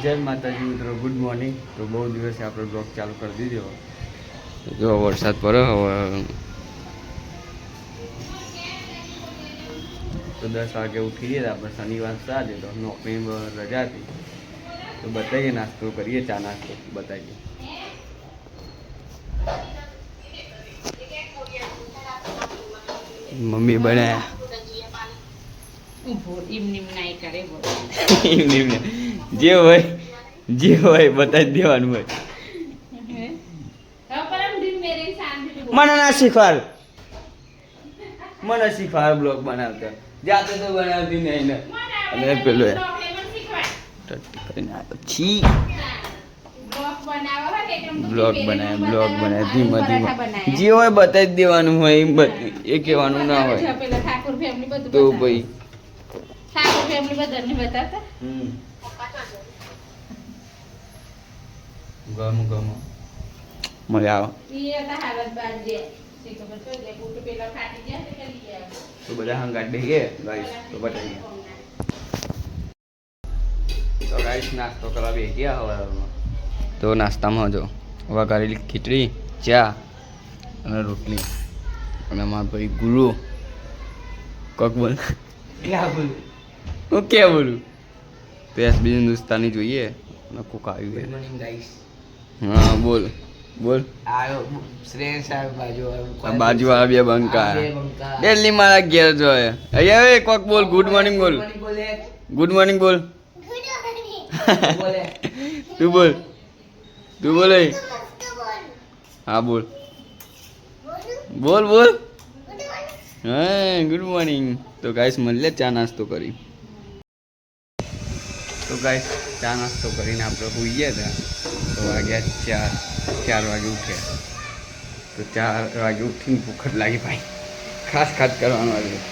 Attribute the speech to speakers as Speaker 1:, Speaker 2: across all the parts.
Speaker 1: જય માતાજી મિત્રો, ગુડ મોર્નિંગ. તો બહુ દિવસે આપણે બ્લોગ ચાલુ કરી દીધો. જો વરસાદ પડ્યો હવે તો 10 વાગે ઉઠી ગયા. આપણે શનિવાર સાંજે તો નોકરી રજા હતી તો બતાવીએ, નાસ્તો કરીએ, ચા નાસ્તો બતાવીએ. મમ્મી બનાયા જે હોય બતાવી દેવાનું હોય. મને ના શીખવાડ, મને શીખવાડ બ્લોગ બનાવતા. જાતે તો બનાવતી નહીં ને. અને પેલો છી બ્લોગ બનાવે ધીમે ધીમે જે હોય બતાવી દેવાનું હોય. એ કહેવાનું ના હોય તો ભાઈ ગમ મળે આવો તો બધા હંગાટ દે ગાઈસ. તો બતાવીએ તો ગાઈસ નાસ્તો કરવા બે ગયા હવારમાં. તો નાસ્તામાં જો વઘારેલી ખીચડી, ચા અને રોટલી. અને મારા ભાઈ ગુરુ કોક બોલ ક્યાં બોલું હું ક્યાં બોલું તો એસબી હિન્દુસ્તાની જોઈએ અને કોક આવ્યું. હા બોલ બોલ. બાજુ વાળા બે બંકા ડેલી મારા ઘેર જોયે. અહીંયા કોક બોલ. ગુડ મોર્નિંગ બોલ. ગુડ મોર્નિંગ બોલ. તું બોલ. તું બોલે. હા બોલ બોલ બોલ. હા ગુડ મોર્નિંગ. તો ગાઈસ મળીએ ચા નાસ્તો કરી. તો ગાઈસ ચા નાસ્તો કરીને આપણે સુઈ ગયા હતા. તો વાગ્યા 4 વાગે ઉઠ્યા. તો 4 વાગે ઉઠીને ભૂખ જ લાગી ભાઈ. ખાસ કરવાનું આવ્યું.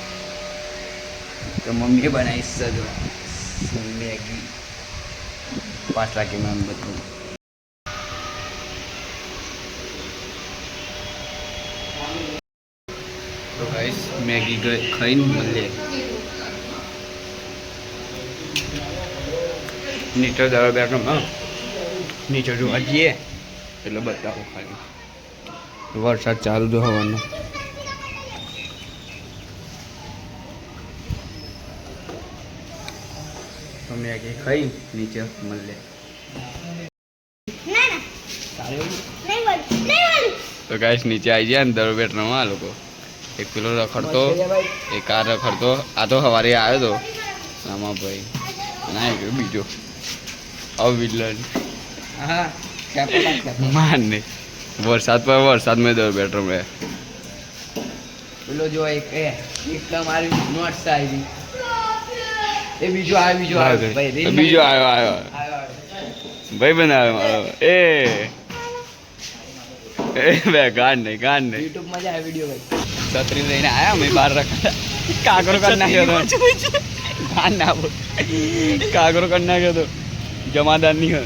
Speaker 1: તો મમ્મીએ બનાવી સજો મેગી 5 વાગે મેં બધું. તો ગાઈસ મેગી ખાઈને મળીએ. નીચે દવા બેઠો નીચે જોવા જઈએ એટલે બતાવો ખાલી. વરસાદ ચાલુ તો હવાનો. તો મેગી ખાઈ નીચે મળીએ. તો ગાઈસ નીચે આવી જાય ને દરો બેઠવામાં આ લોકો. એક પેલો રખડતો, એક આ રખડતો. આ તો સવારે આવ્યો તો આમાં ભાઈ ના એક બીજો વિલન માન નહીં. વરસાદ પર વરસાદ મેં દર બેડરૂમ રહે. પેલો જો એક મારી નોટ્સ આવી. એ બીજો આવ્યો બીજો આવ્યો ભાઈ બનાવ્યો મારો. એ બે ગાન નહીં યુટ્યુબ માં જાય વિડીયો ભાઈ. છત્રી લઈને આવ્યા મેં બહાર રખા. કાગરો કરી નાખ્યો તો ગાન ના બોલ. કાગરો કરી નાખ્યો તો जमादार नहीं है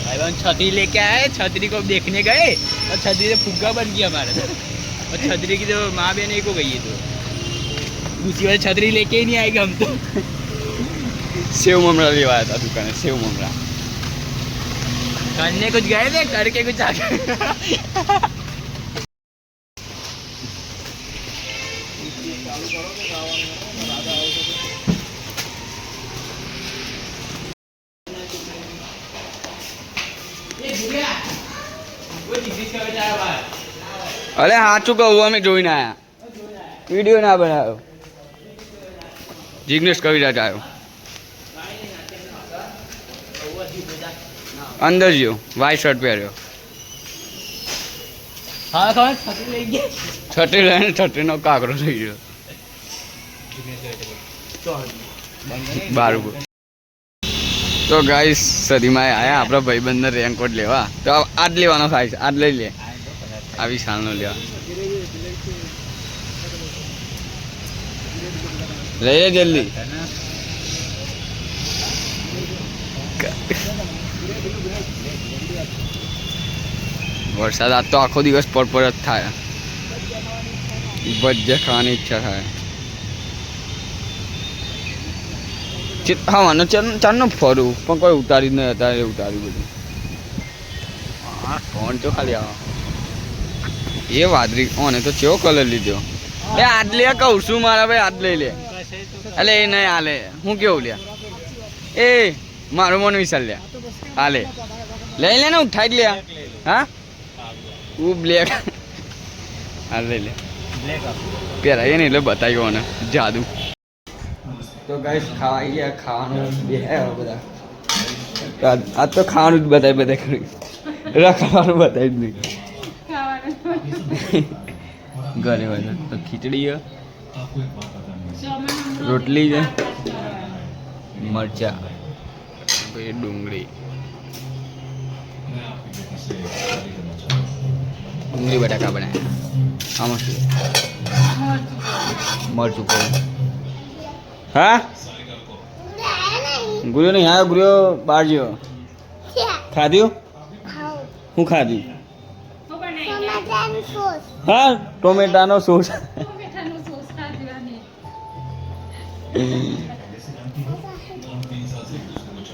Speaker 1: भाई. छतरी लेके आए, छतरी को देखने गए और छतरी से फुग्गा बन गया हमारे तो. और छतरी की तो माँ बहन एक हो गई है. तो दूसरी बार छतरी लेके ही नहीं आएगा हम तो. सेव ममरा लेवाया था दुकान. सेव ममरा करने कुछ गए थे, करके कुछ आ गए. अरे हाचू कहूँ અમે જોઈને આયા. વિડીયો ના બનાવ્યો. જિગ્નેશ કવિરાજ આવ્યો અંદર જો વ્હાઈટ શર્ટ પહેર્યો. હા ખબર છત્રી લઈ ગયા. છત્રી લઈને છત્રીનો કાકરો થઈ ગયો બાર ઉપર. તો ગાઈસ સદીમાં આયા આપણા ભાઈબંધને રેનકોટ લેવા. તો આજ લેવાનો થાય છે. આજ લઈ લે. આવી સાલનો લેવા લઈ લે જલ્દી. વરસાદ આજ તો આખો દિવસ પડપડ જ થાય. ભજીયા ખાવાની ઈચ્છા થાય. હા મને ચારનો ફરું પણ કોઈ ઉતારી નહીં અત્યારે ઉતાર્યું બધું હા ફોન તો ખાલી આવો એ વાદળી ઓને તો કેવો કલર લીધો એ આજ લે કહું છું મારા ભાઈ આજ લઈ લે એટલે એ નહીં હાલે હું કેવું લ્યા એ મારું મન વિચાર લ્યા હાલે લઈ લે ને ઉઠાઈ લે હા હું બ્લેક હાલ લઈ લે પહેરાવીએ ને એટલે બતાવ્યો ને જાદુ તો ગાઈસ ખાવા ગયા ખાવાનું બે બધા આજ તો ખાવાનું જ બતાવી બધા કર્યું રખવાનું બતાવી જ નહીં ઘરે હોય તો ખીચડી છે રોટલી છે મરચા પછી ડુંગળી બટાકા બનાવ્યા આમાં શું મરચું પડ્યું હા ગુરિયો નહીં હા ગુરિયો બહાર ગયો ખાધ્યું શું ખાધ્યું હા ટોમેટાનો સોસ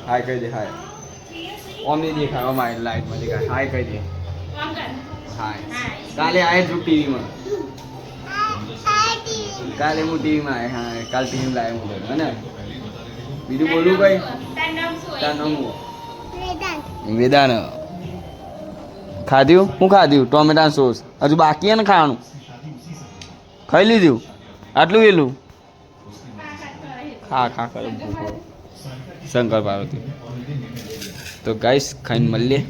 Speaker 1: હાય કહી દે હાય ઓમની દેખાવામાં લાઈટમાં દેખાય હાય કહી દે હાય કાલે આય છું ટીવીમાં કાલે હું ટીવીમાં આવે હા કાલે ટીવી લાવે હું હે ને બીજું બોલું કઈ તાર નામ વેદાન ખાધ્યું શું ખાધ્યું ટોમેટા સોસ હજુ બાકી હે ને ખાવાનું ખાઈ લીધું આટલું વેલું ખા ખા કરે ભૂખો શંકર પાર્વતી તો ગાઈસ ખાઈને મળીએ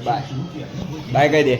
Speaker 1: બાય બાય કહી દે